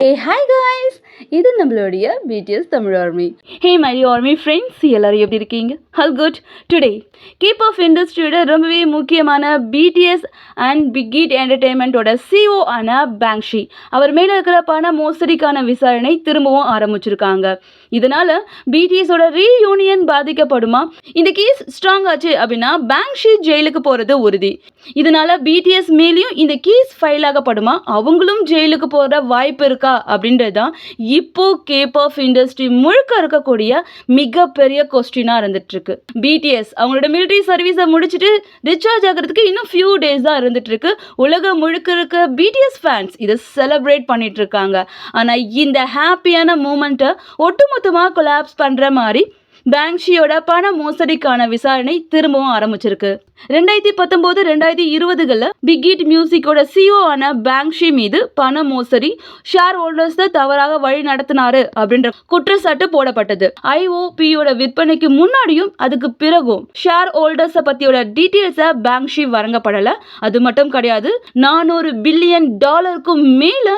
Hi guys, இது நம்மளுடைய BTS Tamil army. Hey my army friends, எல்லாரும் எப்படி இருக்கீங்க? All good. டுடே கேப் ஆஃப் இண்டஸ்ட்ரியோட ரொம்பவே முக்கியமான பிடிஎஸ் அண்ட் பிக் ஹிட் என்டர்டெயின்மெண்ட்டோட சிஓ ஆன பேங்ஷி அவர் மேலே இருக்கிற பண மோசடிக்கான விசாரணை திரும்பவும் ஆரம்பிச்சிருக்காங்க. இதனால பிடிஎஸோட ரீயூனியன் பாதிக்கப்படுமா? இந்த கேஸ் ஸ்ட்ராங் ஆச்சு அப்படின்னா பேங்ஷி ஜெயிலுக்கு போகிறது உறுதி. இதனால பிடிஎஸ் மேலேயும் இந்த கேஸ் ஃபைல் ஆகப்படுமா? அவங்களும் ஜெயிலுக்கு போகிற வாய்ப்பு இருக்கா அப்படின்றதுதான் இப்போ கேப் ஆஃப் இண்டஸ்ட்ரி முழுக்க இருக்கக்கூடிய மிகப்பெரிய கொஸ்டினா இருந்துட்டு இருக்கு. பிடிஎஸ் அவங்களோட மிலிட்டரி சர்வீஸை முடிச்சுட்டு டிஸ்சார்ஜ் ஆகிறதுக்கு இன்னும் ஃபியூ டேஸ் தான் இருந்துட்டு இருக்கு. உலகம் முழுக்க இருக்க பிடிஎஸ் ஃபேன்ஸ் இதை செலிப்ரேட் பண்ணிட்டு இருக்காங்க. ஆனா இந்த ஹாப்பியான மூமெண்ட்டை ஒட்டுமொத்தமாக கொலாப்ஸ் பண்ற மாதிரி பேங்ஷியோட பண மோசடிக்கான விசாரணை திரும்பவும் ஆரம்பிச்சிருக்கு. 2019-2020 பிக் ஹிட் மியூசிக்கோட சிஓ ஆன பேங்ஷி மீது பண மோசடி, ஷேர் ஹோல்டர்ஸ் தவறாக வழி நடத்தினாரு அப்படின்ற குற்றச்சாட்டு போடப்பட்டது. ஐஓபியோட விற்பனைக்கு முன்னாடியும் அதுக்கு பிறகும் ஷேர் ஹோல்டர்ஸ் பத்தியோட டீட்டெயில்ஸை பேங்ஷி வழங்கப்படல. அது மட்டும் கிடையாது, $400 பில்லியன் மேல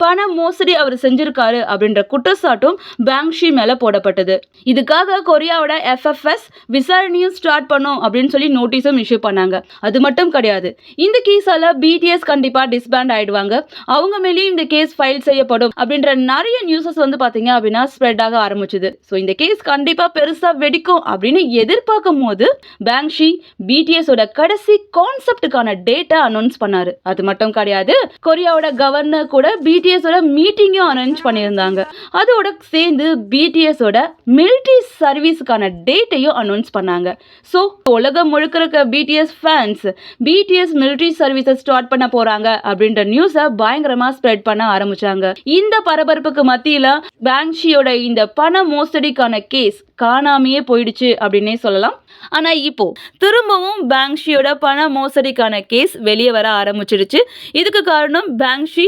பண மோசடி அவர் செஞ்சிருக்காரு அப்படின்ற குற்றச்சாட்டும் பேங்ஷி மேல போடப்பட்டது. இதுக்காக கொரியாவோட FFS விசாரணையும் ஸ்டார்ட் பண்ணும் அப்படின்னு சொல்லி நோட்டீஸும் இஷ்யூ பண்ணாங்க. அது மட்டும் கிடையாது, இந்த கேஸால பிடிஎஸ் கண்டிப்பா டிஸ்பேண்ட் ஆயிடுவாங்க, அவங்க மேலேயும் இந்த கேஸ் ஃபைல் செய்யப்படும் அப்படின்ற நிறைய நியூஸஸ் பாத்தீங்க அப்படின்னா ஸ்ப்ரெட் ஆக ஆரம்பிச்சது. ஸோ இந்த கேஸ் கண்டிப்பா பெருசா வெடிக்கும் அப்படின்னு எதிர்பார்க்கும் போது பேங்ஷி பிடிஎஸோட கடைசி கான்செப்டுக்கான டேட்டா அனௌன்ஸ் பண்ணாரு. அது மட்டும் கிடையாது, கொரியாவோட கவர்னர் கூட பிடிஎஸோட மீட்டிங்கும் அரேஞ்ச் பண்ணியிருந்தாங்க. அதோட சேர்ந்து பிடிஎஸோட மிலிட்டரி சர்வீஸுக்கான டேட்டையும் அனௌன்ஸ் பண்ணாங்க. ஸோ உலகம் முழுக்க இருக்க பிடிஎஸ் ஃபேன்ஸ் பிடிஎஸ் மிலிட்டரி சர்வீஸை ஸ்டார்ட் பண்ண போறாங்க அப்படின்ற நியூஸை பயங்கரமா ஸ்ப்ரெட் பண்ண ஆரம்பிச்சாங்க. இந்த பரபரப்புக்கு மத்தியில பேங்ஷியோட இந்த பண மோசடிக்கான கேஸ் காணாமையே போயிடுச்சு அப்படின்னே சொல்லலாம். ஆனா இப்போ திரும்பவும் பேங்ஷியோட பண மோசடிக்கான கேஸ் வெளியே வர ஆரம்பிச்சிருச்சு. இதுக்கு காரணம் பேங்ஷி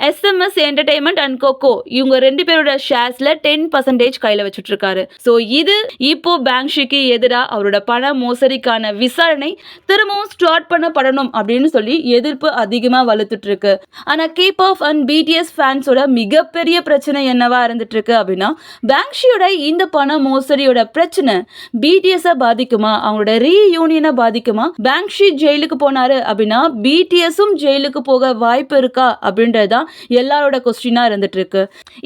SMS என்டர்டெயின்மெண்ட் அண்ட் கோகோ இவங்க 2 பேரோட ஷேர்ஸ்ல 10% கையில வச்சுட்டு இருக்காரு. ஸோ இது இப்போ பேங்ஷிக்கு எதிராக அவரோட பண மோசடிக்கான விசாரணை திரும்பவும் ஸ்டார்ட் பண்ணப்படணும் அப்படின்னு சொல்லி எதிர்ப்பு அதிகமா வலுத்துட்டு இருக்கு. ஆனா கேப் ஆஃப் அண்ட் பிடிஎஸ் ஃபேன்ஸோட மிகப்பெரிய பிரச்சனை என்னவா இருந்துட்டு இருக்கு அப்படின்னா, பேங்ஷியோட இந்த பண மோசடியோட பிரச்சனை பிடிஎஸ் பாதிக்குமா, அவங்களோட ரீயூனியனை பாதிக்குமா? பேங்ஷி ஜெயிலுக்கு போனாரு அப்படின்னா பிடிஎஸும் ஜெயிலுக்கு போக வாய்ப்பு இருக்கா அப்படின்றதுதான் எல்லாரோட கொஸ்டினா இருந்துட்டு இருக்கு.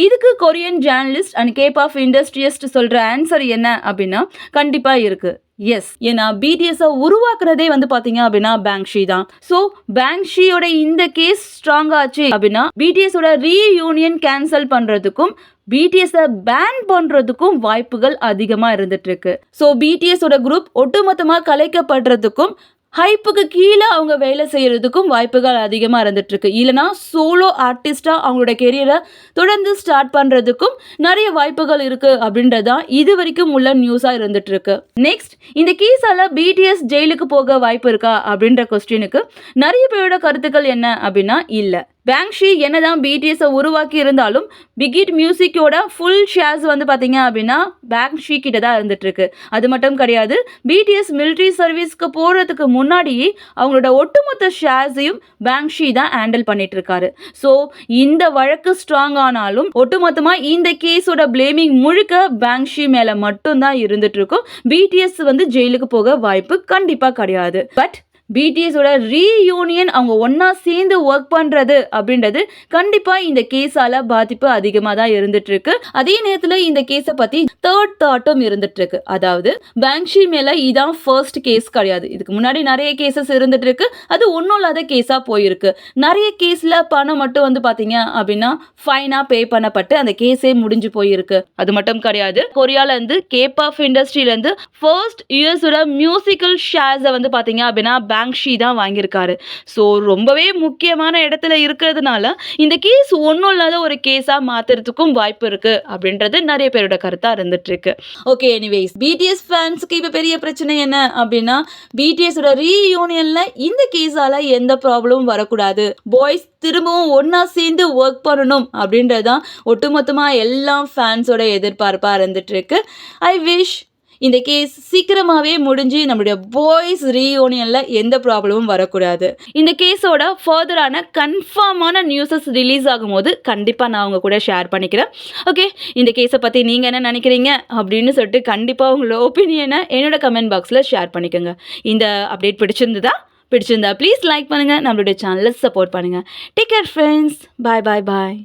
இதுக்கு கொரியன் ஜேர்னலிஸ்ட் அண்ட் கேப் ஆஃப் இண்டஸ்ட்ரியஸ்ட் சொல்ற ஆன்சர் என்ன அப்படின்னா, கண்டிப்பா இருக்கு. எஸ், ஏன்னா பிடிஎஸ் உருவாக்குறதே பாத்தீங்க அப்படின்னா பேங்ஷி தான். ஸோ பேங்ஷியோட இந்த கேஸ் ஸ்ட்ராங் ஆச்சு அப்படின்னா பிடிஎஸோட ரீயூனியன் கேன்சல் பண்றதுக்கும் பிடிஎஸ் பேன் பண்றதுக்கும் வாய்ப்புகள் அதிகமா இருந்துட்டு இருக்கு. ஸோ பிடிஎஸோட குரூப் ஒட்டுமொத்தமா கலைக்கப்படுறதுக்கும் ஹைப்புக்கு கீழே அவங்க வேலை செய்யறதுக்கும் வாய்ப்புகள் அதிகமா இருந்துட்டு இருக்கு. இல்லைனா சோலோ ஆர்டிஸ்டா அவங்களோட கெரியரை தொடர்ந்து ஸ்டார்ட் பண்றதுக்கும் நிறைய வாய்ப்புகள் இருக்கு அப்படின்றதான் இது வரைக்கும் உள்ள நியூஸா இருந்துட்டு இருக்கு. நெக்ஸ்ட், இந்த கேஸால பிடிஎஸ் ஜெயிலுக்கு போக வாய்ப்பு இருக்கா அப்படின்ற கொஸ்டினுக்கு நிறைய பேரோட கருத்துக்கள் என்ன அப்படின்னா, இல்ல. பேங்ஷி என்னதான் பிடிஎஸ் உருவாக்கி இருந்தாலும் பிக் ஹிட் மியூசிக்கோட ஃபுல் ஷேர்ஸ் பாத்தீங்க அப்படின்னா பேங்ஷி கிட்ட தான் இருந்துட்டு இருக்கு. அது மட்டும் கிடையாது, பிடிஎஸ் மிலிட்டரி சர்வீஸ்க்கு போறதுக்கு முன்னாடியே அவங்களோட ஒட்டுமொத்த ஷேர்ஸையும் பேங்ஷி தான் ஹேண்டில் பண்ணிட்டு இருக்காரு. ஸோ இந்த வழக்கு ஸ்ட்ராங் ஆனாலும் ஒட்டுமொத்தமா இந்த கேஸோட பிளேமிங் முழுக்க பேங்ஷி மேல மட்டும்தான் இருந்துட்டு இருக்கும். பிடிஎஸ் ஜெயிலுக்கு போக வாய்ப்பு கண்டிப்பா கிடையாது. பட் பிடிஎஸோட ரீயூனியன் அவங்க ஒன்னா சேர்ந்து ஒர்க் பண்றது அப்படின்றது கண்டிப்பா இந்த கேஸால பாதிப்பு அதிகமாக தான் இருந்துட்டு இருக்கு. அதே நேரத்தில் இந்த கேஸை பத்தி தேர்ட் தாட்டும் இருந்துட்டு இருக்கு. அதாவது பேங்ஷி மேல இதான் ஃபர்ஸ்ட் கேஸ் கிடையாது. இதுக்கு முன்னாடி நிறைய கேசஸ் இருந்துட்டு இருக்கு. அது ஒன்றும் இல்லாத கேஸா போயிருக்கு. நிறைய கேஸ்ல பணம் மட்டும் பாத்தீங்க அப்படின்னா ஃபைனா பே பண்ணப்பட்டு அந்த கேஸே முடிஞ்சு போயிருக்கு. அது மட்டும் கிடையாது, கொரியால இருந்து கேப் ஆஃப் இண்டஸ்ட்ரியில இருந்து ஃபர்ஸ்ட் யூஎஸோட மியூசிக்கல் ஷேர்ஸை பாத்தீங்க அப்படின்னா பேங்ஷி தான் வாங்கியிருக்காரு. ஸோ ரொம்பவே முக்கியமான இடத்துல இருக்கிறதுனால இந்த கேஸ் ஒன்றும் இல்லாத ஒரு கேஸா மாத்துறதுக்கும் வாய்ப்பு இருக்கு அப்படின்றது நிறைய பேரோட கருத்தா இருந்துட்டு இருக்கு. ஓகே, எனிவேஸ் பிடிஎஸ் ஃபேன்ஸ்க்கு இப்ப பெரிய பிரச்சனை என்ன அப்படின்னா, பிடிஎஸோட ரீயூனியன்ல இந்த கேஸால எந்த ப்ராப்ளமும் வரக்கூடாது, பாய்ஸ் திரும்பவும் ஒன்னா சேர்ந்து ஒர்க் பண்ணணும் அப்படின்றதான் ஒட்டுமொத்தமா எல்லா ஃபேன்ஸோட எதிர்பார்ப்பா இருந்துட்டு இருக்கு. ஐ விஷ் இந்த கேஸ் சீக்கிரமாகவே முடிஞ்சு நம்மளுடைய பாய்ஸ் ரீயூனியனில் எந்த ப்ராப்ளமும் வரக்கூடாது. இந்த கேஸோட ஃபர்தரான கன்ஃபார்மான நியூஸஸ் ரிலீஸ் ஆகும்போது கண்டிப்பாக நான் உங்கள் கூட ஷேர் பண்ணிக்கிறேன். ஓகே, இந்த கேஸை பற்றி நீங்கள் என்ன நினைக்கிறீங்க அப்படின்னு சொல்லிட்டு கண்டிப்பாக உங்களோட ஒப்பீனியனை என்னோட கமெண்ட் பாக்ஸில் ஷேர் பண்ணிக்கோங்க. இந்த அப்டேட் பிடிச்சிருந்தா ப்ளீஸ் லைக் பண்ணுங்கள், நம்மளுடைய சேனலை சப்போர்ட் பண்ணுங்கள். Take care friends. Bye bye பாய்.